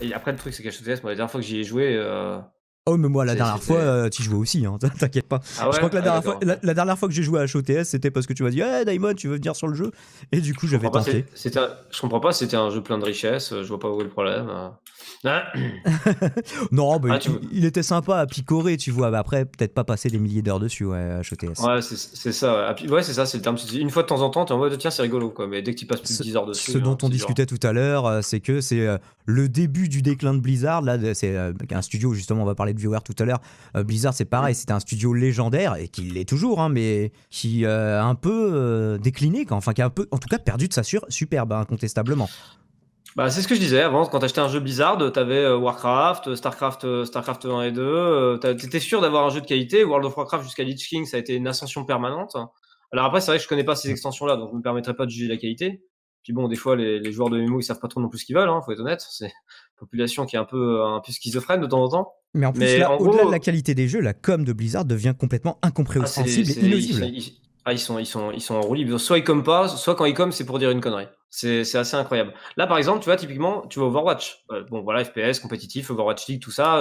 Et après, le truc, c'est qu'HOTS, moi, la dernière fois que j'y ai joué, Oh, mais moi, la dernière c'était. fois, tu jouais aussi, hein, t'inquiète pas. Ah Je ouais? crois que la Ah, dernière fois, d'accord. la dernière fois que j'ai joué à HOTS, c'était parce que tu m'as dit, hey, Daimon, tu veux venir sur le jeu? Et du coup, Je j'avais comprends pas, tenté. je comprends pas, c'était un jeu plein de richesses, je vois pas où est le problème. Ah, Non, bah, ah, tu veux. il était sympa à picorer, tu vois. Bah, après, peut-être pas passer des milliers d'heures dessus, ouais, HOTS. Ouais, c'est ça. Ouais. Ah, puis, ouais, c'est ça, c'est le terme. Une fois de temps en temps, t'es en mode tiens, c'est rigolo, quoi. Mais dès que tu passes plus de 10 heures Ce dessus, dont on c'est dur. discutait tout à l'heure, c'est que c'est le début du déclin de Blizzard. Là, c'est un studio, justement, on va parler de Viewer tout à l'heure. Blizzard, c'est pareil, c'était un studio légendaire, et qui l'est toujours, hein, mais qui a un peu décliné, quoi. Enfin, qui a un peu, en tout cas, perdu de sa superbe, incontestablement. Bah, c'est ce que je disais avant, quand t'achetais un jeu Blizzard, t'avais Warcraft, Starcraft 1 et 2, t'étais sûr d'avoir un jeu de qualité. World of Warcraft jusqu'à Lich King, ça a été une ascension permanente. Alors après, c'est vrai que je connais pas ces extensions-là, donc je me permettrai pas de juger la qualité. Puis bon, des fois, les joueurs de MMO, ils savent pas trop non plus ce qu'ils veulent, hein, faut être honnête. C'est une population qui est un peu schizophrène de temps en temps. Mais en plus, Mais là, en au-delà de la gros, qualité des jeux, la com de Blizzard devient complètement ah, incompréhensible et inaudible. ils sont en roue libre. Soit ils comme pas, soit quand ils comme, c'est pour dire une connerie. C'est assez incroyable. Là, par exemple, tu vois, typiquement, tu vois Overwatch. Bon, voilà, FPS, compétitif, Overwatch League, tout ça.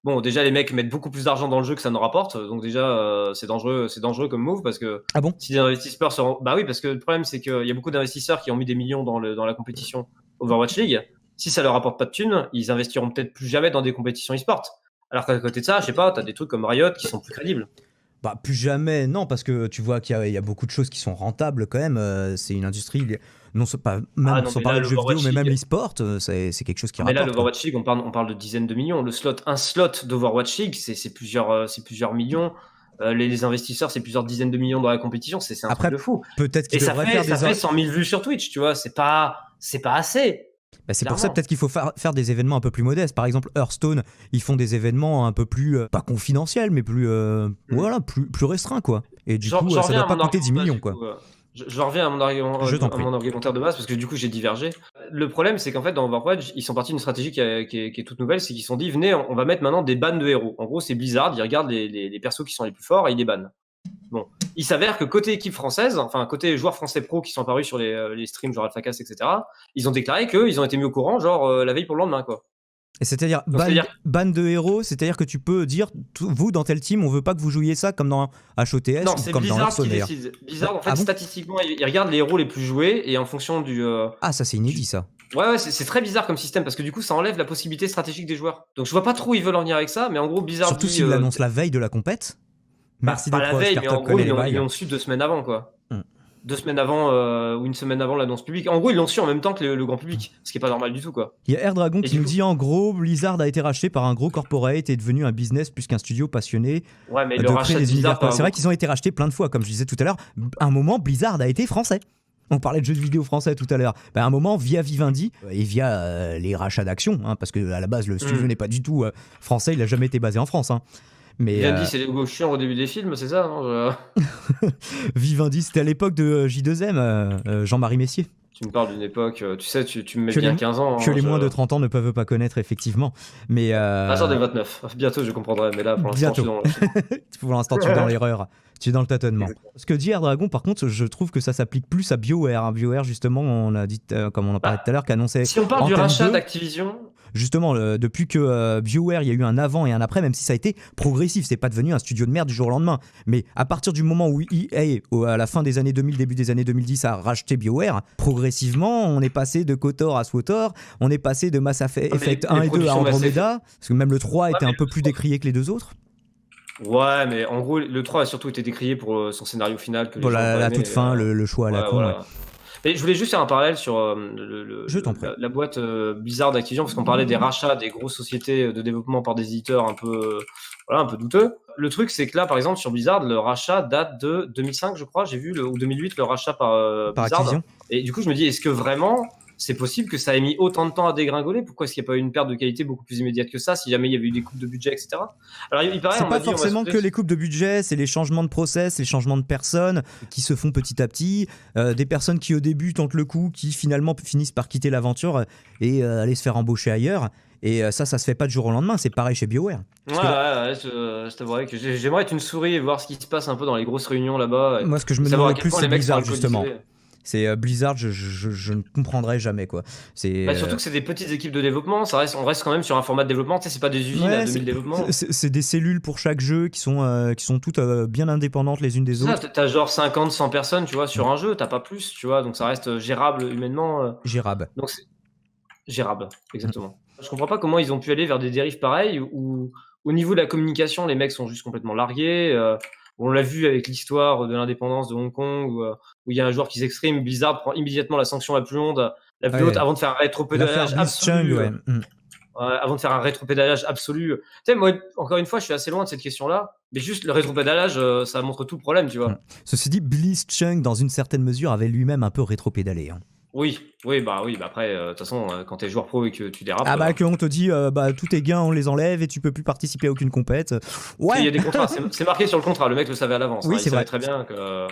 Bon, déjà, les mecs mettent beaucoup plus d'argent dans le jeu que ça ne rapporte. Donc déjà, c'est dangereux comme move parce que Ah bon? si les investisseurs bah oui, parce que le problème, c'est qu'il y a beaucoup d'investisseurs qui ont mis des millions dans la compétition Overwatch League. Si ça leur rapporte pas de thunes, ils investiront peut-être plus jamais dans des compétitions e-sport. Alors qu'à côté de ça, je sais pas, t'as des trucs comme Riot qui sont plus crédibles. Bah, plus jamais, non, parce que tu vois qu'il y a beaucoup de choses qui sont rentables quand même. C'est une industrie, non, pas, Ah même non, sans mais là, parler de jeux vidéo, l'Overwatch mais même League, l'e-sport, c'est quelque chose qui Mais là, rapporte, quoi. l'Overwatch League, on parle de dizaines de millions. Un slot d'Overwatch League, c'est plusieurs millions. Les investisseurs, c'est plusieurs dizaines de millions dans la compétition. C'est un truc Après, de fou. peut-être Et qu'il devrait faire ça fait 100 000 vues sur Twitch, tu vois. C'est pas assez. Bah, c'est pour ça Clairement. peut-être qu'il faut faire des événements un peu plus modestes. Par exemple, Hearthstone, ils font des événements un peu plus, pas confidentiels, mais plus, voilà, plus restreints, quoi. Et du coup, J'en ça reviens doit à pas mon coûter 10 argumentage, millions, du quoi. coup. Je reviens Je t'en à prie. mon argumentaire de base, parce que du coup, j'ai divergé. Le problème, c'est qu'en fait, dans Overwatch, ils sont partis d'une stratégie qui est toute nouvelle, c'est qu'ils se sont dit, venez, on va mettre maintenant des bans de héros. En gros, c'est Blizzard, ils regardent les persos qui sont les plus forts et ils les bannent. Bon, il s'avère que côté équipe française, enfin côté joueurs français pro qui sont apparus sur les streams genre AlphaCast, etc., ils ont déclaré qu'ils ont été mis au courant genre la veille pour le lendemain, quoi. Et c'est-à-dire, Donc c'est-à-dire, ban de héros, c'est-à-dire que tu peux dire, vous, dans tel team, on veut pas que vous jouiez ça comme dans HOTS non, ou c'est comme dans Blizzard Hearthstone, qui d'ailleurs. décide. Blizzard, en Ah fait, bon? statistiquement, ils regardent les héros les plus joués et en fonction Ah, ça, c'est inédit, ça. Ouais, c'est très bizarre comme système parce que du coup, ça enlève la possibilité stratégique des joueurs. Donc je vois pas trop où ils veulent en venir avec ça, mais en gros, Blizzard Surtout dit, s'ils l'annoncent la veille de la compète. Merci pas des la pros à veille, mais en Startup gros, connaît les ils bails. l'ont su 2 semaines avant, quoi. Hmm. 2 semaines avant ou une semaine avant l'annonce publique. En gros, ils l'ont su en même temps que le grand public, ce qui est pas normal du tout, quoi. Il y a Air Dragon Et qui du nous coup, dit en gros, Blizzard a été racheté par un gros corporate et est devenu un business plus qu'un studio passionné ouais, mais de le créer rachat de des univers. Blizzard par un C'est vrai gros. qu'ils ont été rachetés plein de fois, comme je disais tout à l'heure. À un moment, Blizzard a été français. On parlait de jeux de vidéo français tout à l'heure. À un moment, via Vivendi et via les rachats d'actions, hein, parce que à la base, le studio n'est pas du tout français, il n'a jamais été basé en France. Hein. Mais Vivendi, c'est les logos chiants au début des films, c'est ça, non Vivendi, c'était à l'époque de J2M, Jean-Marie Messier. Tu me parles d'une époque, tu sais, tu me mets Que bien les, 15 ans. que Hein, les moins de 30 ans ne peuvent pas connaître, effectivement. Mais Ah, j'en ai 29. Bientôt, je comprendrai, mais là, pour l'instant, je suis bientôt. dans. Pour l'instant, tu es dans l'erreur. Tu es dans le tâtonnement. Ce que dit Air Dragon, par contre, je trouve que ça s'applique plus à BioWare. Hein. BioWare, justement, on a dit, comme on en parlait tout à l'heure, qu'annonçait. Si on parle du Anthem rachat 2, d'Activision. justement, depuis que BioWare, il y a eu un avant et un après, même si ça a été progressif, c'est pas devenu un studio de merde du jour au lendemain. Mais à partir du moment où EA, à la fin des années 2000, début des années 2010, a racheté BioWare, progressivement, on est passé de KOTOR à SWTOR, on est passé de Mass Effect 1 et 2 à Andromeda, parce que même le 3 était un peu plus décrié que les deux autres. Ouais, mais en gros, le 3 a surtout été décrié pour son scénario final. Que les Pour gens ont pas la aimé, toute fin, le choix à la con. voilà. Ouais. Mais je voulais juste faire un parallèle sur Je t'en prie. la boîte Blizzard d'Activision, parce qu'on parlait des rachats des grosses sociétés de développement par des éditeurs un peu, voilà, un peu douteux. Le truc, c'est que là, par exemple, sur Blizzard, le rachat date de 2005, je crois, j'ai vu, ou 2008, le rachat par Par Blizzard. Activision. Et du coup, je me dis, est-ce que vraiment c'est possible que ça ait mis autant de temps à dégringoler? Pourquoi est-ce qu'il n'y a pas eu une perte de qualité beaucoup plus immédiate que ça, si jamais il y avait eu des coupes de budget, etc. Alors, il paraît, C'est on m'a pas dit, on m'a forcément expliqué- que les coupes de budget, c'est les changements de process, les changements de personnes qui se font petit à petit, des personnes qui au début tentent le coup, qui finalement finissent par quitter l'aventure et aller se faire embaucher ailleurs. Et ça se fait pas du jour au lendemain, c'est pareil chez BioWare. Ouais, je t'avouerais que j'aimerais être une souris et voir ce qui se passe un peu dans les grosses réunions là-bas. Moi, ce que je me Savoir demande à le quel plus, point c'est les mecs sont Blizzard, justement. alcoolisés. C'est Blizzard, je ne comprendrai jamais quoi. C'est Surtout que c'est des petites équipes de développement, on reste quand même sur un format de développement, tu sais, c'est pas des usines à 2000 développements. C'est des cellules pour chaque jeu qui sont toutes bien indépendantes les unes des autres. T'as genre 50, 100 personnes, tu vois, sur un jeu, t'as pas plus, tu vois, donc ça reste gérable humainement. Gérable. Donc c'est gérable, exactement. Je comprends pas comment ils ont pu aller vers des dérives pareilles où au niveau de la communication, les mecs sont juste complètement largués. On l'a vu avec l'histoire de l'indépendance de Hong Kong où il y a un joueur qui s'exprime, Blizzard prend immédiatement la sanction la plus haute avant de faire un rétropédalage absolu. Avant de faire un rétropédalage absolu. Tu sais, moi, encore une fois, je suis assez loin de cette question-là, mais juste le rétropédalage, ça montre tout le problème, tu vois. Ceci dit, Blitzchung, dans une certaine mesure, avait lui-même un peu rétropédalé. Hein. Oui, après, de toute façon, quand t'es joueur pro et que tu dérapes... qu'on te dit, tous tes gains, on les enlève et tu peux plus participer à aucune compète. Ouais. Il y a des contrats, c'est marqué sur le contrat, le mec le savait à l'avance. Oui, il savait vrai. très bien que...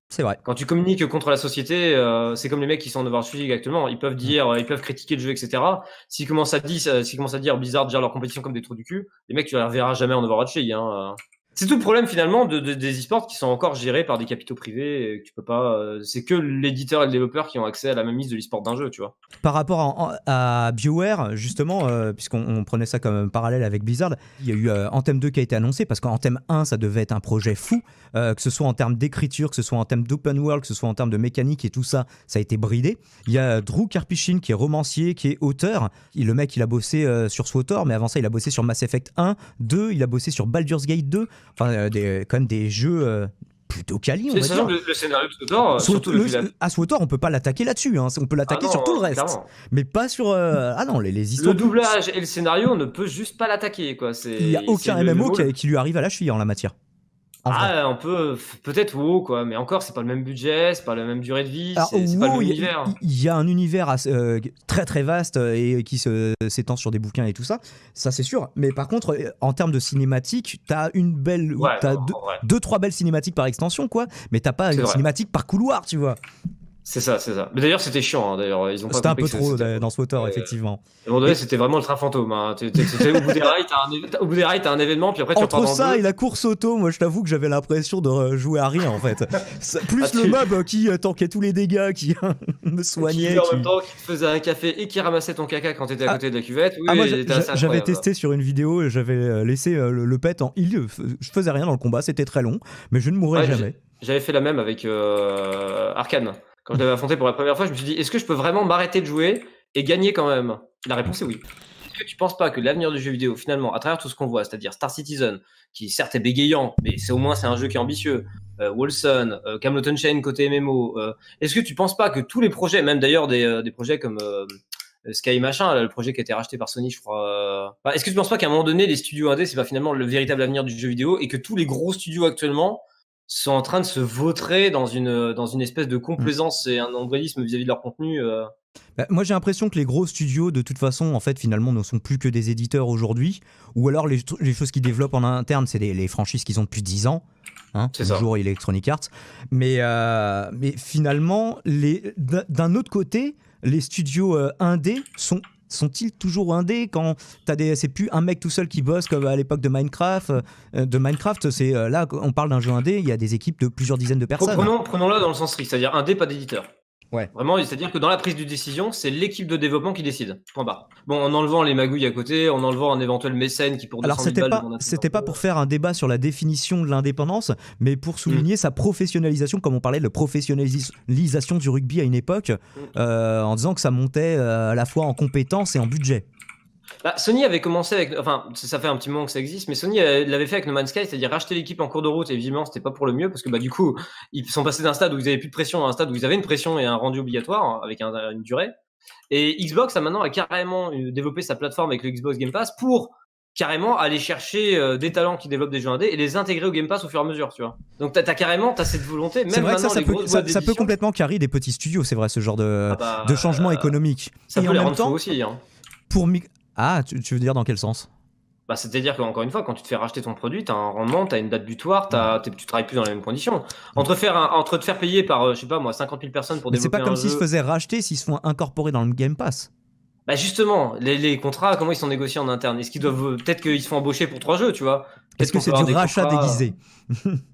C'est vrai. Quand tu communiques contre la société, c'est comme les mecs qui sont en Overwatch League actuellement. Ils peuvent dire, ils peuvent critiquer le jeu, etc. S'ils commencent à dire Blizzard gère leur compétition comme des trous du cul, les mecs, tu les reverras jamais en Overwatch League. Hein. C'est tout le problème finalement des e-sports qui sont encore gérés par des capitaux privés. Et que tu peux pas. C'est que l'éditeur et le développeur qui ont accès à la même mise de l'e-sport d'un jeu, tu vois. Par rapport à BioWare, justement, puisqu'on prenait ça comme parallèle avec Blizzard, il y a eu Anthem 2 qui a été annoncé parce qu'Anthem 1, ça devait être un projet fou, que ce soit en termes d'écriture, que ce soit en termes d'open world, que ce soit en termes de mécanique et tout ça, ça a été bridé. Il y a Drew Karpyshyn qui est romancier, qui est auteur. Le mec, il a bossé sur SWTOR, mais avant ça, il a bossé sur Mass Effect 1, 2, il a bossé sur Baldur's Gate 2. Enfin, quand même des jeux plutôt quali, on va dire. Le scénario de SWTOR, surtout à SWTOR, on peut pas l'attaquer là-dessus. Hein. On peut l'attaquer sur tout le reste, clairement. Mais pas sur. Les histoires. Le doublage et le scénario ne peut juste pas l'attaquer, quoi. Il y a aucun MMO qui lui arrive à la cheville en la matière. On peut peut-être WoW, quoi, mais encore c'est pas le même budget, c'est pas la même durée de vie, c'est pas le même univers. Il y a un univers très très vaste et qui s'étend sur des bouquins et tout ça, ça c'est sûr. Mais par contre, en termes de cinématique, t'as deux trois belles cinématiques par extension, quoi. Mais t'as pas une cinématique par couloir, tu vois. C'est ça. Mais d'ailleurs, c'était chiant. Hein, d'ailleurs, ils ont pas. C'était un peu trop dans SWTOR, effectivement. À un moment donné, c'était vraiment le train fantôme. Hein. Au bout des rails, t'as un événement, puis après tu repars dans Entre ça et la course auto, moi je t'avoue que j'avais l'impression de jouer à rien en fait. Plus le mob qui tankait tous les dégâts, qui me soignait. Et en même temps, qui te faisait un café et qui ramassait ton caca quand t'étais à côté de la cuvette. Oui, moi j'avais testé sur une vidéo et j'avais laissé le pet en heal. Je faisais rien dans le combat, c'était très long, mais je ne mourrais jamais. J'avais fait la même avec Arcane. Quand je l'avais affronté pour la première fois, je me suis dit, est-ce que je peux vraiment m'arrêter de jouer et gagner quand même? La réponse est oui. Est-ce que tu penses pas que l'avenir du jeu vidéo, finalement, à travers tout ce qu'on voit, c'est-à-dire Star Citizen, qui certes est bégayant, mais c'est un jeu qui est ambitieux, Wolcen, Camelot Unchained côté MMO, est-ce que tu penses pas que tous les projets, même d'ailleurs des projets comme Sky machin, là, le projet qui a été racheté par Sony, je crois. Est-ce que tu penses pas qu'à un moment donné, les studios indés, c'est pas finalement le véritable avenir du jeu vidéo et que tous les gros studios actuellement sont en train de se vautrer dans une espèce de complaisance et un nombrilisme vis-à-vis de leur contenu. Moi j'ai l'impression que les gros studios de toute façon en fait finalement ne sont plus que des éditeurs aujourd'hui, ou alors les choses qu'ils développent en interne c'est les franchises qu'ils ont depuis 10 ans, hein, toujours Electronic Arts, mais finalement d'un autre côté les studios indés sont-ils toujours indés quand c'est plus un mec tout seul qui bosse comme à l'époque de Minecraft. C'est là on parle d'un jeu indé, il y a des équipes de plusieurs dizaines de personnes. Prenons-le dans le sens strict, c'est-à-dire indé, pas d'éditeur. Ouais. Vraiment, c'est-à-dire que dans la prise de décision, c'est l'équipe de développement qui décide. Point barre. Bon, en enlevant les magouilles à côté, en enlevant un éventuel mécène qui pour 200 000 balles... Alors c'était pas pour faire un débat sur la définition de l'indépendance, mais pour souligner sa professionnalisation, comme on parlait de professionnalisation du rugby à une époque, en disant que ça montait à la fois en compétences et en budget. Sony avait commencé avec, ça fait un petit moment que ça existe, mais Sony l'avait fait avec No Man's Sky, c'est-à-dire racheter l'équipe en cours de route, et évidemment c'était pas pour le mieux, parce que du coup ils sont passés d'un stade où ils avaient plus de pression à un stade où ils avaient une pression et un rendu obligatoire avec une durée. Et Xbox a carrément développé sa plateforme avec le Xbox Game Pass pour carrément aller chercher des talents qui développent des jeux indés et les intégrer au Game Pass au fur et à mesure, tu vois. Donc t'as cette volonté, même maintenant ça peut complètement carry des petits studios, c'est vrai, ce genre de changement économique. Ça peut les rendre fous aussi, hein. Tu veux dire dans quel sens? C'est-à-dire qu'encore une fois, quand tu te fais racheter ton produit, t'as un rendement, t'as une date butoir, tu travailles plus dans les mêmes conditions. Entre te faire payer par, 50 000 personnes pour développer un jeu... C'est pas comme s'ils se faisaient racheter, s'ils se font incorporer dans le Game Pass. Justement, les contrats, comment ils sont négociés en interne? Est-ce qu'ils doivent... Peut-être qu'ils se font embaucher pour 3 jeux, tu vois? Est-ce que c'est du rachat déguisé?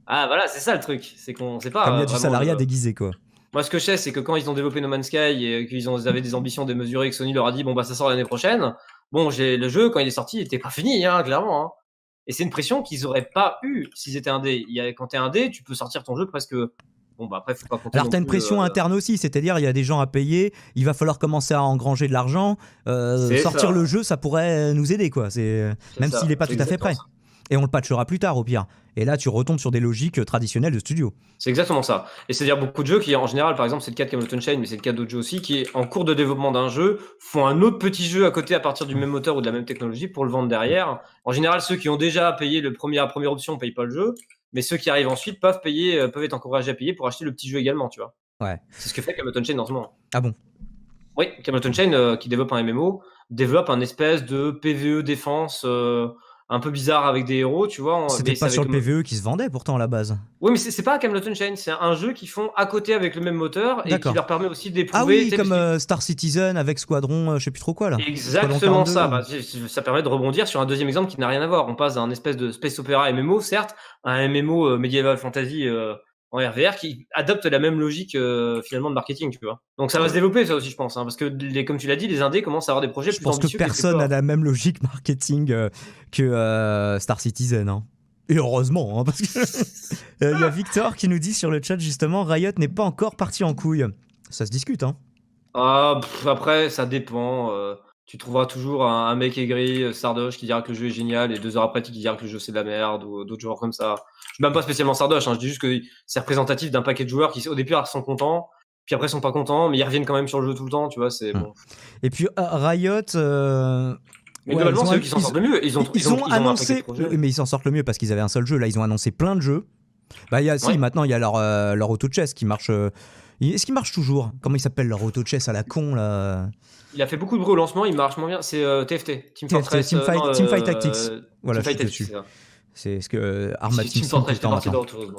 Voilà, c'est ça le truc. C'est qu'on sait pas. Comme il y a du salariat déguisé, quoi. Moi, ce que je sais, c'est que quand ils ont développé No Man's Sky et qu'ils avaient des ambitions démesurées, que Sony leur a dit, bon, bah, ça sort l'année prochaine. Bon, le jeu, quand il est sorti, il était pas fini, hein, clairement. Hein. Et c'est une pression qu'ils auraient pas eu s'ils étaient indés. Quand t'es indé, tu peux sortir ton jeu presque. Bon, bah, après, faut pas compter. Alors, t'as une pression interne aussi, c'est-à-dire, il y a des gens à payer, il va falloir commencer à engranger de l'argent. Sortir le jeu, ça pourrait nous aider, quoi. Même s'il n'est pas tout à fait prêt. Et on le patchera plus tard, au pire. Et là, tu retombes sur des logiques traditionnelles de studio. C'est exactement ça. Et c'est-à-dire beaucoup de jeux qui, en général, par exemple, c'est le cas de Camelot Unchained, mais c'est le cas d'autres jeux aussi, qui, en cours de développement d'un jeu, font un autre petit jeu à côté à partir du même moteur ou de la même technologie pour le vendre derrière. En général, ceux qui ont déjà payé la première option ne payent pas le jeu, mais ceux qui arrivent ensuite peuvent être encouragés à payer pour acheter le petit jeu également, tu vois. Ouais. C'est ce que fait Camelot Unchained en ce moment. Ah bon? Oui, Camelot Unchained, qui développe un MMO, développe un espèce de PvE défense un peu bizarre avec des héros, tu vois. C'était pas sur le PvE qui se vendait pourtant à la base. Oui, mais c'est pas Camelot Unchained, c'est un jeu qu'ils font à côté avec le même moteur et qui leur permet aussi d'éprouver. Ah oui, comme Star Citizen avec Squadron, je sais plus trop quoi là. Exactement ça. Ça permet de rebondir sur un deuxième exemple qui n'a rien à voir. On passe d'un espèce de space opéra MMO, certes, à un MMO medieval fantasy en RVR qui adopte la même logique finalement de marketing, tu vois. Donc ça va se développer ça aussi, je pense, hein, parce que comme tu l'as dit, les indés commencent à avoir des projets plus ambitieux. Je pense que personne n'a la même logique marketing que Star Citizen. Hein. Et heureusement, hein, parce que y a Victor qui nous dit sur le chat justement, Riot n'est pas encore parti en couille. Ça se discute, hein. Après, ça dépend. Tu trouveras toujours un mec aigri, Sardoche, qui dira que le jeu est génial, et 2 heures après, qui dira que le jeu c'est de la merde, ou d'autres joueurs comme ça. Je suis même pas spécialement Sardoche, hein, je dis juste que c'est représentatif d'un paquet de joueurs qui, au départ, sont contents, puis après, sont pas contents, mais ils reviennent quand même sur le jeu tout le temps, tu vois, c'est bon. Et puis, Riot. Mais globalement, c'est eux qui s'en sortent le mieux. Ils ont annoncé. Mais ils s'en sortent le mieux parce qu'ils avaient un seul jeu. Là, ils ont annoncé plein de jeux. Maintenant, il y a leur auto-chess qui marche. Est-ce qu'il marche toujours? Comment il s'appelle leur auto-chess à la con là? Il a fait beaucoup de bruit au lancement, il marche moins bien. C'est TFT, Team Fortress. Teamfight Tactics. Voilà, Teamfight je suis dessus. C'est ce que Arma Team Fortress est parti d'autre chose.